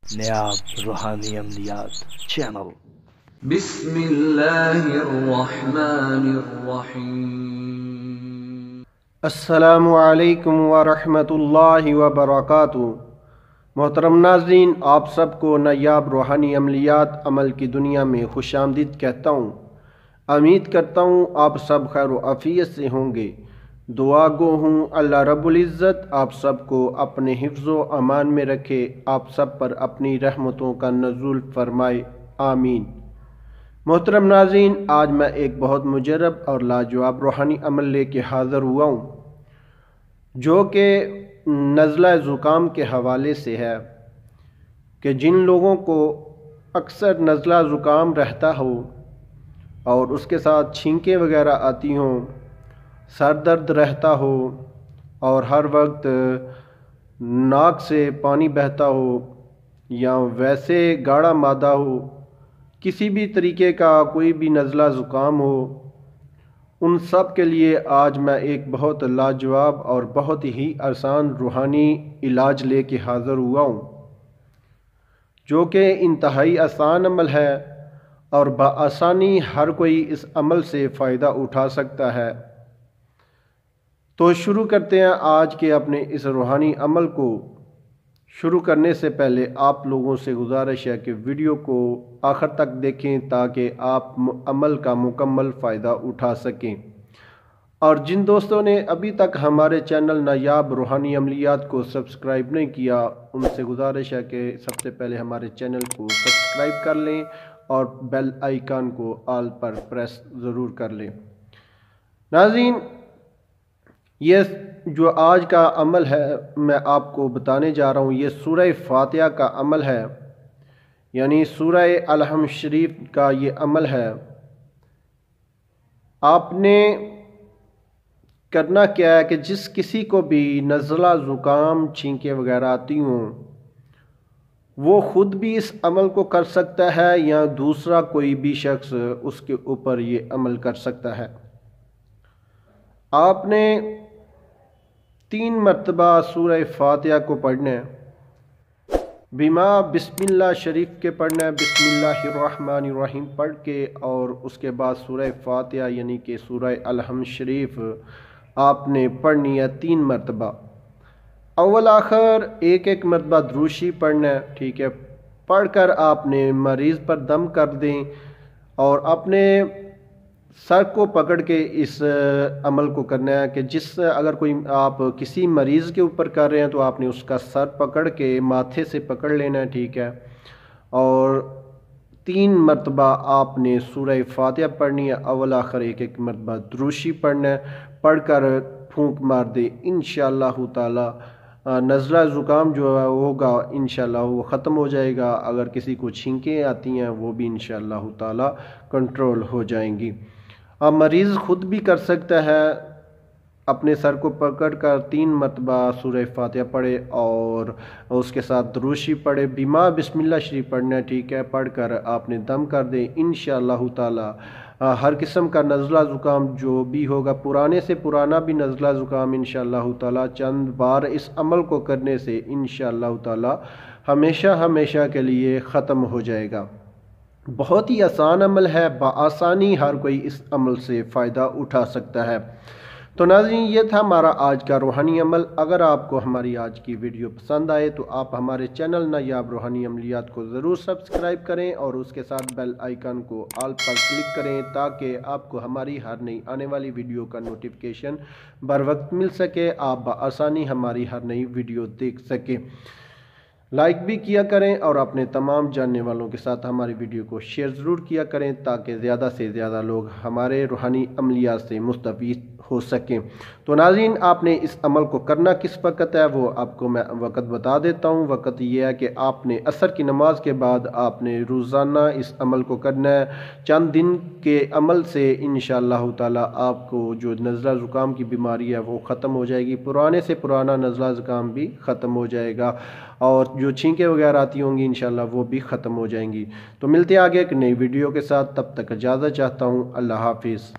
نیاب روحانی عملیات چینل۔ بسم اللہ الرحمن الرحیم۔ السلام علیکم ورحمۃ اللہ وبرکاتہ۔ محترم ناظرین، آپ سب کو نیاب روحانی عملیات عمل کی دنیا میں خوش آمدید کہتا ہوں۔ امید کرتا ہوں آپ سب خیر و عافیت سے ہوں گے۔ دعا گو ہوں اللہ رب العزت آپ سب کو اپنے حفظ و امان میں رکھے، آپ سب پر اپنی رحمتوں کا نزول فرمائے، آمین۔ محترم ناظرین، آج میں ایک بہت مجرب اور لاجواب روحانی عمل لے کے حاضر ہوا ہوں، جو کہ نزلہ زکام کے حوالے سے ہے کہ جن لوگوں کو اکثر نزلہ زکام رہتا ہو اور اس کے ساتھ چھینکیں وغیرہ آتی ہوں، سر درد رہتا ہو اور ہر وقت ناک سے پانی بہتا ہو یا ویسے گاڑھا مادہ ہو، کسی بھی طریقے کا کوئی بھی نزلہ زکام ہو، ان سب کے لیے آج میں ایک بہت لاجواب اور بہت ہی آسان روحانی علاج لے کے حاضر ہوا ہوں، جو کہ انتہائی آسان عمل ہے اور بآسانی ہر کوئی اس عمل سے فائدہ اٹھا سکتا ہے۔ تو شروع کرتے ہیں آج کے اپنے اس روحانی عمل کو۔ شروع کرنے سے پہلے آپ لوگوں سے گزارش ہے کہ ویڈیو کو آخر تک دیکھیں تاکہ آپ عمل کا مکمل فائدہ اٹھا سکیں، اور جن دوستوں نے ابھی تک ہمارے چینل نیاب روحانی عملیات کو سبسکرائب نہیں کیا، ان سے گزارش ہے کہ سب سے پہلے ہمارے چینل کو سبسکرائب کر لیں اور بیل آئیکن کو آل پر پریس ضرور کر لیں۔ ناظرین، یہ جو آج کا عمل ہے میں آپ کو بتانے جا رہا ہوں، یہ سورہ فاتحہ کا عمل ہے، یعنی سورہ الحمد شریف کا یہ عمل ہے۔ آپ نے کرنا کیا ہے کہ جس کسی کو بھی نزلہ زکام چھینکیں وغیرہ آتی ہوں، وہ خود بھی اس عمل کو کر سکتا ہے یا دوسرا کوئی بھی شخص اس کے اوپر یہ عمل کر سکتا ہے۔ آپ نے 3 مرتبہ سورہ فاتحہ کو پڑھنا ہے، بسم اللہ شریف کے پڑھنا ہے، بسم اللہ الرحمن الرحیم پڑھ کے، اور اس کے بعد سورہ فاتحہ یعنی کہ سورہ الحمد شریف آپ نے پڑھنی ہے 3 مرتبہ۔ اول آخر ایک مرتبہ دروشی پڑھنا ہے، ٹھیک ہے۔ پڑھ کر آپ نے مریض پر دم کر دیں اور اپنے سر کو پکڑ کے اس عمل کو کرنا ہے کہ اگر کوئی آپ کسی مریض کے اوپر کر رہے ہیں تو آپ نے اس کا سر پکڑ کے ماتھے سے پکڑ لینا ہے، ٹھیک ہے، اور 3 مرتبہ آپ نے سورہ فاتحہ پڑھنی ہے، اول آخر ایک مرتبہ دروشی پڑھنا ہے، پڑھ کر پھونک مار دے، انشاءاللہ تعالی نزلہ زکام جو ہوگا انشاءاللہ وہ ختم ہو جائے گا۔ اگر کسی کو چھینکیں آتی ہیں وہ بھی انشاءاللہ تعالی کنٹرول ہو جائیں گی۔ اب مریض خود بھی کر سکتا ہے، اپنے سر کو پکڑ کر 3 مرتبہ سورہ فاتحہ پڑھے اور اس کے ساتھ دروشی پڑھے، بسم اللہ شریف پڑھنا ہے، ٹھیک ہے، پڑھ کر آپ نے دم کر دیں، انشاءاللہ تعالی ہر قسم کا نزلہ زکام جو بھی ہوگا، پرانے سے پرانا بھی نزلہ زکام انشاءاللہ تعالی چند بار اس عمل کو کرنے سے انشاءاللہ تعالی ہمیشہ کے لیے ختم ہو جائے گا۔ بہت ہی آسان عمل ہے، بآسانی ہر کوئی اس عمل سے فائدہ اٹھا سکتا ہے۔ تو ناظرین، یہ تھا ہمارا آج کا روحانی عمل۔ اگر آپ کو ہماری آج کی ویڈیو پسند آئے تو آپ ہمارے چینل نیاب روحانی عملیات کو ضرور سبسکرائب کریں اور اس کے ساتھ بیل آئیکن کو آل پر کلک کریں تاکہ آپ کو ہماری ہر نئی آنے والی ویڈیو کا نوٹیفیکیشن بر وقت مل سکے، آپ بآسانی ہماری ہر نئی ویڈیو دیکھ سکیں۔ لائک بھی کیا کریں اور اپنے تمام جاننے والوں کے ساتھ ہماری ویڈیو کو شیئر ضرور کیا کریں تاکہ زیادہ سے زیادہ لوگ ہمارے روحانی عملیات سے مستفید ہو سکیں۔ تو ناظرین، آپ نے اس عمل کو کرنا کس وقت ہے وہ آپ کو میں وقت بتا دیتا ہوں۔ وقت یہ ہے کہ آپ نے عصر کی نماز کے بعد آپ نے روزانہ اس عمل کو کرنا ہے۔ چند دن کے عمل سے انشاءاللہ تعالی آپ کو جو نزلہ زکام کی بیماری ہے وہ ختم ہو جائے گی، پرانے سے پرانا نزلہ زکام بھی ختم ہو جائے گا، اور جو چھینکیں وغیرہ آتی ہوں گی انشاءاللہ وہ بھی ختم ہو جائیں گی۔ تو ملتے ہیں آگے ایک نئی ویڈیو کے ساتھ، تب تک اجازت چاہتا ہوں، اللہ حافظ۔